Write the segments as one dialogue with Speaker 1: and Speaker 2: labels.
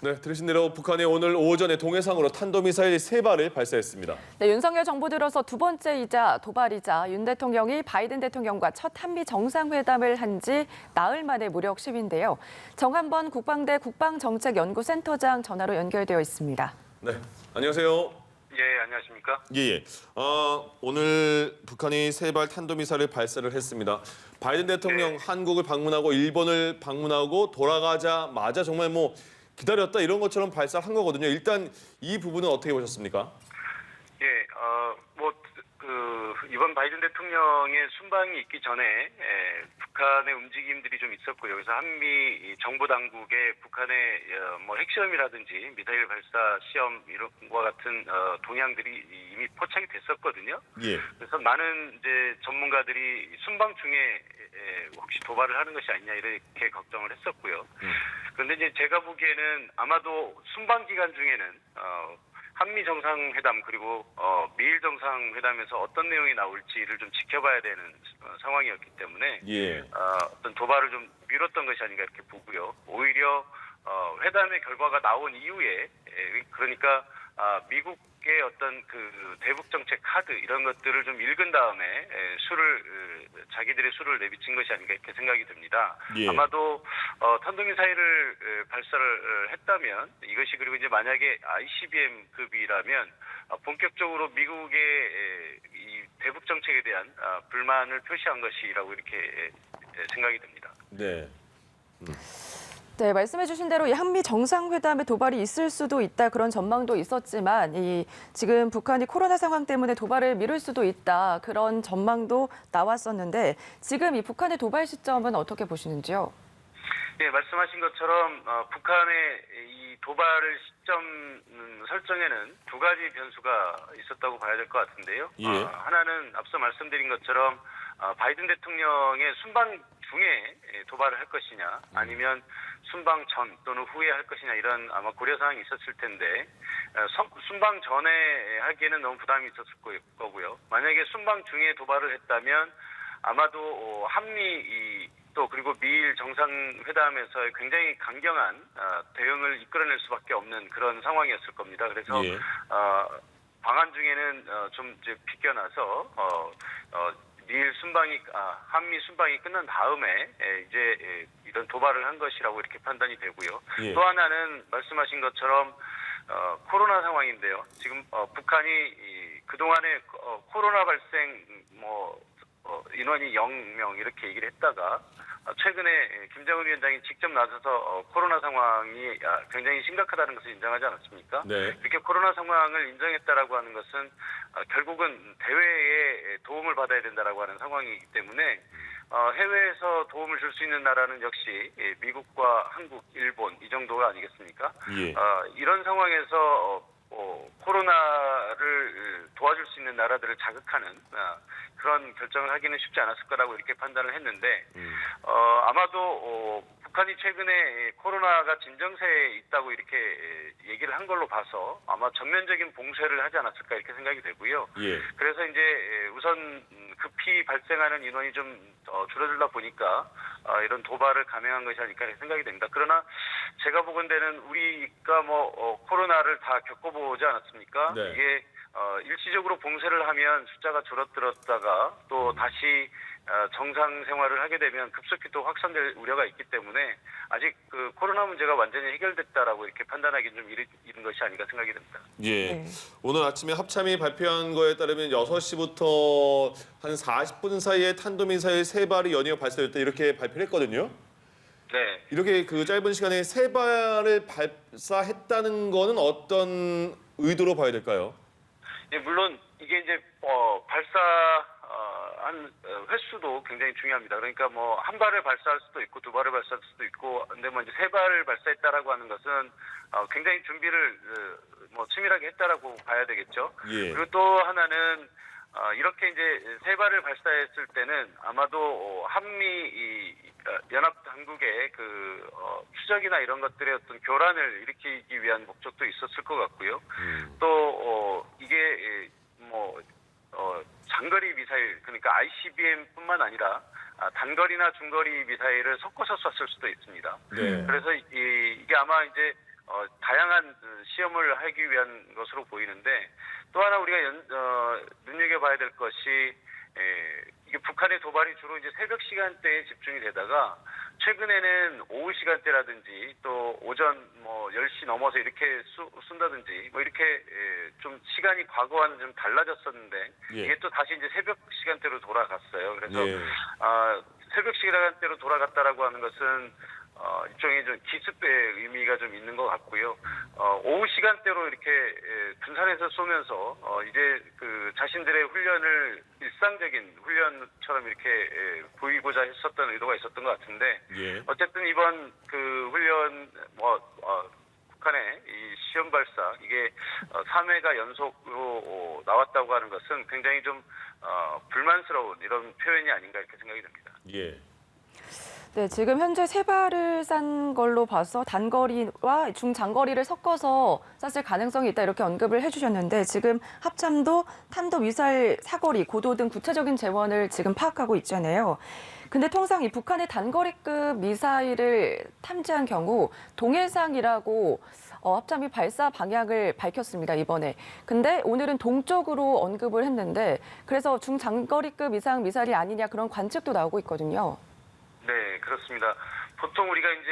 Speaker 1: 네, 들으신 대로 북한이 오늘 오전에 동해상으로 탄도미사일 3발을 발사했습니다.
Speaker 2: 네, 윤석열 정부 들어서 두 번째이자 도발이자 윤 대통령이 바이든 대통령과 첫 한미 정상회담을 한 지 나흘 만에 무력 시위인데요. 정한번 국방대 국방정책연구센터장 전화로 연결되어 있습니다.
Speaker 1: 네, 안녕하세요.
Speaker 3: 예, 안녕하십니까?
Speaker 1: 예. 오늘 북한이 3발 탄도미사일을 발사를 했습니다. 바이든 대통령 한국을 방문하고 일본을 방문하고 돌아가자마자 정말 기다렸다 이런 것처럼 발사를 한 거거든요. 일단 이 부분은 어떻게 보셨습니까?
Speaker 3: 예, 이번 바이든 대통령의 순방이 있기 전에 북한의 움직임들이 좀 있었고 여기서 한미 정보 당국의 북한의 핵시험이라든지 미사일 발사 시험 이런 것과 같은 동향들이 이미 포착이 됐었거든요.
Speaker 1: 예.
Speaker 3: 그래서 많은 이제 전문가들이 순방 중에 혹시 도발을 하는 것이 아니냐 이렇게 걱정을 했었고요. 그런데 이제 제가 보기에는 아마도 순방 기간 중에는 한미 정상회담 그리고 미일 정상회담에서 어떤 내용이 나올지를 좀 지켜봐야 되는 상황이었기 때문에 어떤 도발을 좀 미뤘던 것이 아닌가 이렇게 보고요. 오히려 회담의 결과가 나온 이후에 그러니까 미국의 어떤 그 대북 정책 카드 이런 것들을 좀 읽은 다음에 자기들의 수를 내비친 것이 아닌가 이렇게 생각이 듭니다.
Speaker 1: 예.
Speaker 3: 아마도 탄도미사일을 발사를 했다면 이것이 그리고 이제 만약에 ICBM급이라면 본격적으로 미국의 이 대북 정책에 대한 불만을 표시한 것이라고 이렇게 생각이 듭니다.
Speaker 1: 네.
Speaker 2: 네, 말씀해 주신 대로 이 한미 정상회담에 도발이 있을 수도 있다 그런 전망도 있었지만 지금 북한이 코로나 상황 때문에 도발을 미룰 수도 있다 그런 전망도 나왔었는데 지금 이 북한의 도발 시점은 어떻게 보시는지요?
Speaker 3: 네, 말씀하신 것처럼 북한의 이 도발 시점 설정에는 두 가지 변수가 있었다고 봐야 될 것 같은데요.
Speaker 1: 예.
Speaker 3: 하나는 앞서 말씀드린 것처럼 바이든 대통령의 순방 중에 도발을 할 것이냐 아니면 순방 전 또는 후에 할 것이냐 이런 아마 고려사항이 있었을 텐데 순방 전에 하기에는 너무 부담이 있었을 거고요. 만약에 순방 중에 도발을 했다면 아마도 한미 또 그리고 미일 정상회담에서 굉장히 강경한 대응을 이끌어낼 수밖에 없는 그런 상황이었을 겁니다. 그래서 방안 중에는 좀 이제 비껴나서 미일 순방이 한미 순방이 끝난 다음에 이제 이런 도발을 한 것이라고 이렇게 판단이 되고요.
Speaker 1: 예.
Speaker 3: 또 하나는 말씀하신 것처럼 코로나 상황인데요. 지금 북한이 그동안에 코로나 발생 인원이 0명 이렇게 얘기를 했다가 최근에 김정은 위원장이 직접 나서서 코로나 상황이 굉장히 심각하다는 것을 인정하지 않았습니까?
Speaker 1: 네.
Speaker 3: 이렇게 코로나 상황을 인정했다라고 하는 것은 결국은 대외에 도움을 받아야 된다라고 하는 상황이기 때문에 해외에서 도움을 줄 수 있는 나라는 역시 미국과 한국, 일본 이 정도가 아니겠습니까?
Speaker 1: 예.
Speaker 3: 이런 상황에서 코로나를 도와줄 수 있는 나라들을 자극하는 그런 결정을 하기는 쉽지 않았을 거라고 이렇게 판단을 했는데 아마도 북한이 최근에 코로나가 진정세에 있다고 이렇게 얘기를 한 걸로 봐서 아마 전면적인 봉쇄를 하지 않았을까 이렇게 생각이 되고요.
Speaker 1: 예.
Speaker 3: 그래서 이제 우선 급히 발생하는 인원이 좀 줄어들다 보니까 이런 도발을 감행한 것이 아닐까 생각이 됩니다. 그러나 제가 보건대는 우리가 코로나를 다 겪어보지 않았습니까?
Speaker 1: 네.
Speaker 3: 이게 일시적으로 봉쇄를 하면 숫자가 줄어들었다가 또 다시 정상 생활을 하게 되면 급속히 또 확산될 우려가 있기 때문에 아직 그 코로나 문제가 완전히 해결됐다라고 이렇게 판단하기는 좀 이른 것이 아닌가 생각이 듭니다.
Speaker 1: 예.
Speaker 2: 네.
Speaker 1: 오늘 아침에 합참이 발표한 거에 따르면 6시부터 한 40분 사이에 탄도미사일 3발이 연이어 발사됐다 이렇게 발표를 했거든요.
Speaker 3: 네.
Speaker 1: 이렇게 그 짧은 시간에 3발을 발사했다는 거는 어떤 의도로 봐야 될까요?
Speaker 3: 예, 물론 이게 이제 발사한 횟수도 굉장히 중요합니다. 그러니까 한 발을 발사할 수도 있고 두 발을 발사할 수도 있고, 근데 이제 3발을 발사했다라고 하는 것은 굉장히 준비를 치밀하게 했다라고 봐야 되겠죠.
Speaker 1: 예.
Speaker 3: 그리고 또 하나는 이렇게 이제 3발을 발사했을 때는 아마도 한미 연합 당국의 그 추적이나 이런 것들의 어떤 교란을 일으키기 위한 목적도 있었을 것 같고요. 또 이게 장거리 미사일 그러니까 ICBM뿐만 아니라 단거리나 중거리 미사일을 섞어서 쐈을 수도 있습니다.
Speaker 1: 네.
Speaker 3: 그래서 이게 아마 이제 다양한 시험을 하기 위한 것으로 보이는데 또 하나 우리가 눈여겨봐야 될 것이 이게 북한의 도발이 주로 이제 새벽 시간대에 집중이 되다가 최근에는 오후 시간대라든지 또 오전 10시 넘어서 이렇게 쏜다든지 이렇게 좀 시간이 과거와는 좀 달라졌었는데
Speaker 1: 예.
Speaker 3: 이게 또 다시 이제 새벽 시간대로 돌아갔어요. 그래서
Speaker 1: 예.
Speaker 3: 새벽 시간대로 돌아갔다라고 하는 것은 일종의 좀 기습의 의미가 좀 있는 것 같고요. 오후 시간대로 이렇게 분산해서 쏘면서 이제 그 자신들의 훈련을 일상적인 훈련처럼 이렇게 보이고자 했었던 의도가 있었던 것 같은데
Speaker 1: 예.
Speaker 3: 어쨌든 이번 그 훈련 북한의 이 시험 발사 이게 3회가 연속으로 나왔다고 하는 것은 굉장히 좀 불만스러운 이런 표현이 아닌가 이렇게 생각이 듭니다.
Speaker 1: 예.
Speaker 2: 네, 지금 현재 세 발을 싼 걸로 봐서 단거리와 중장거리를 섞어서 쐈을 가능성이 있다 이렇게 언급을 해주셨는데 지금 합참도 탄도미사일 사거리, 고도 등 구체적인 재원을 지금 파악하고 있잖아요. 근데 통상 이 북한의 단거리급 미사일을 탐지한 경우 동해상이라고 합참이 발사 방향을 밝혔습니다, 이번에. 근데 오늘은 동쪽으로 언급을 했는데 그래서 중장거리급 이상 미사일이 아니냐 그런 관측도 나오고 있거든요.
Speaker 3: 네, 그렇습니다. 보통 우리가 이제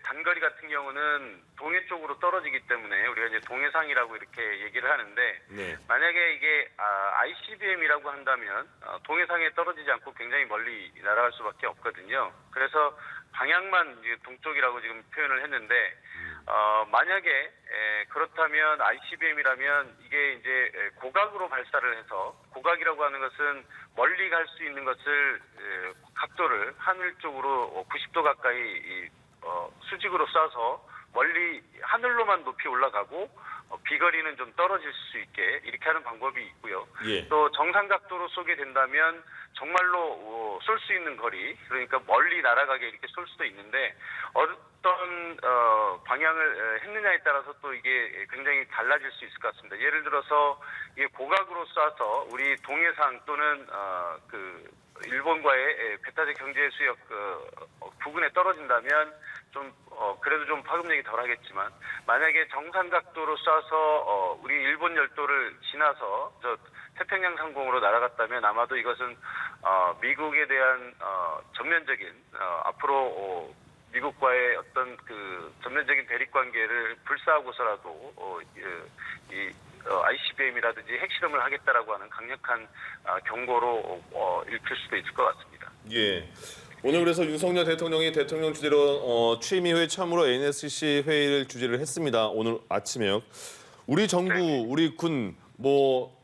Speaker 3: 단거리 같은 경우는 동해 쪽으로 떨어지기 때문에 우리가 이제 동해상이라고 이렇게 얘기를 하는데
Speaker 1: 네.
Speaker 3: 만약에 이게 ICBM이라고 한다면 동해상에 떨어지지 않고 굉장히 멀리 날아갈 수밖에 없거든요. 그래서 방향만 이제 동쪽이라고 지금 표현을 했는데 만약에 그렇다면 ICBM이라면 이게 이제 고각으로 발사를 해서 고각이라고 하는 것은 멀리 갈 수 있는 것을 각도를 하늘 쪽으로 90도 가까이 수직으로 쏴서 멀리 하늘로만 높이 올라가고 비거리는 좀 떨어질 수 있게 이렇게 하는 방법이 있고요.
Speaker 1: 예.
Speaker 3: 또 정상 각도로 쏘게 된다면 정말로 쏠 수 있는 거리 그러니까 멀리 날아가게 이렇게 쏠 수도 있는데 어떤 방향을 했느냐에 따라서 또 이게 굉장히 달라질 수 있을 것 같습니다. 예를 들어서 이게 고각으로 쏴서 우리 동해상 또는 그 일본과의 베타제 경제 수역 부근에 떨어진다면 좀 그래도 좀 파급력이 덜하겠지만 만약에 정상 각도로 쏴서 우리 일본 열도를 지나서 저 태평양 상공으로 날아갔다면 아마도 이것은 미국에 대한 전면적인 앞으로 미국과의 어떤 그 전면적인 대립 관계를 불사하고서라도 이 ICBM이라든지 핵실험을 하겠다라고 하는 강력한 경고로 읽힐 수도 있을 것 같습니다.
Speaker 1: 예. 오늘 그래서 윤석열 대통령이 대통령 주재로 취임 이후에 처음으로 NSC 회의를 주재를 했습니다. 오늘 아침에요. 우리 정부, 우리 군,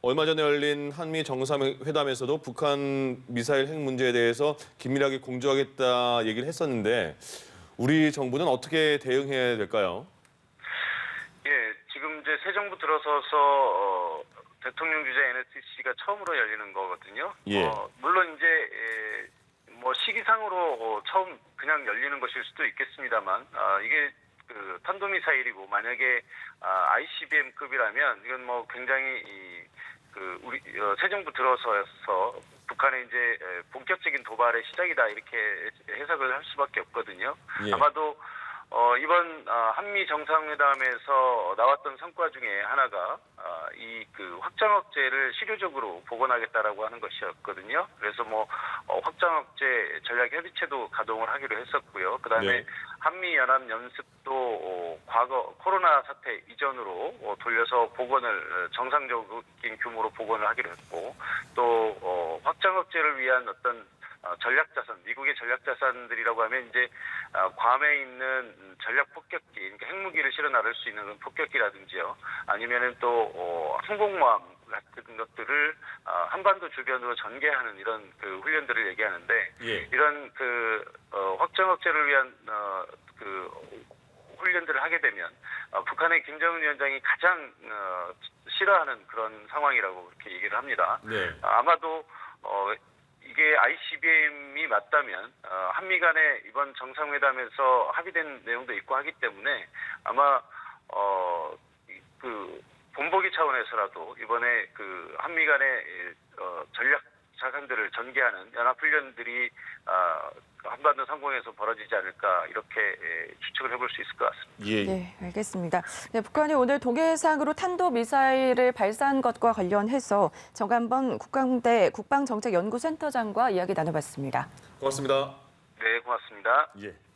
Speaker 1: 얼마 전에 열린 한미 정상회담에서도 북한 미사일 핵 문제에 대해서 긴밀하게 공조하겠다 얘기를 했었는데 우리 정부는 어떻게 대응해야 될까요?
Speaker 3: 예, 지금 이제 새 정부 들어서서 대통령 주재 NSC가 처음으로 열리는 거거든요.
Speaker 1: 예.
Speaker 3: 물론 이제 시기상으로 처음 그냥 열리는 것일 수도 있겠습니다만 이게 그 탄도미사일이고 만약에 ICBM급이라면 이건 굉장히 우리 새 정부 들어서서 북한의 이제 본격적인 도발의 시작이다 이렇게 해석을 할 수밖에 없거든요.
Speaker 1: 예.
Speaker 3: 아마도 이번 한미 정상회담에서 나왔던 성과 중에 하나가 이 그 확장억제를 실효적으로 복원하겠다라고 하는 것이었거든요. 그래서 확장억제 전략협의체도 가동을 하기로 했었고요. 그다음에
Speaker 1: 네.
Speaker 3: 한미 연합 연습도 과거 코로나 사태 이전으로 돌려서 복원을 정상적인 규모로 복원을 하기로 했고 또 확장억제를 위한 어떤 전략자산, 미국의 전략자산들이라고 하면 이제 괌에 있는 전략 폭격기, 그러니까 핵무기를 실어 나를 수 있는 폭격기라든지요, 아니면은 또 항공모함 같은 것들을 한반도 주변으로 전개하는 이런 그 훈련들을 얘기하는데
Speaker 1: 예.
Speaker 3: 이런 그 확장 억제를 위한 그 훈련들을 하게 되면 북한의 김정은 위원장이 가장 싫어하는 그런 상황이라고 그렇게 얘기를 합니다.
Speaker 1: 네.
Speaker 3: 아마도 이게 ICBM이 맞다면 한미 간에 이번 정상회담에서 합의된 내용도 있고 하기 때문에 아마 그 본보기 차원에서라도 이번에 그 한미 간의 전략 자산들을 전개하는 연합훈련들이 한반도 상공에서 벌어지지 않을까 이렇게 추측을 해볼 수 있을 것 같습니다.
Speaker 1: 예.
Speaker 2: 네, 알겠습니다. 네, 북한이 오늘 동해상으로 탄도미사일을 발사한 것과 관련해서 정한범 국방대 국방정책연구센터장과 이야기 나눠봤습니다.
Speaker 1: 고맙습니다.
Speaker 3: 네, 고맙습니다.
Speaker 1: 예.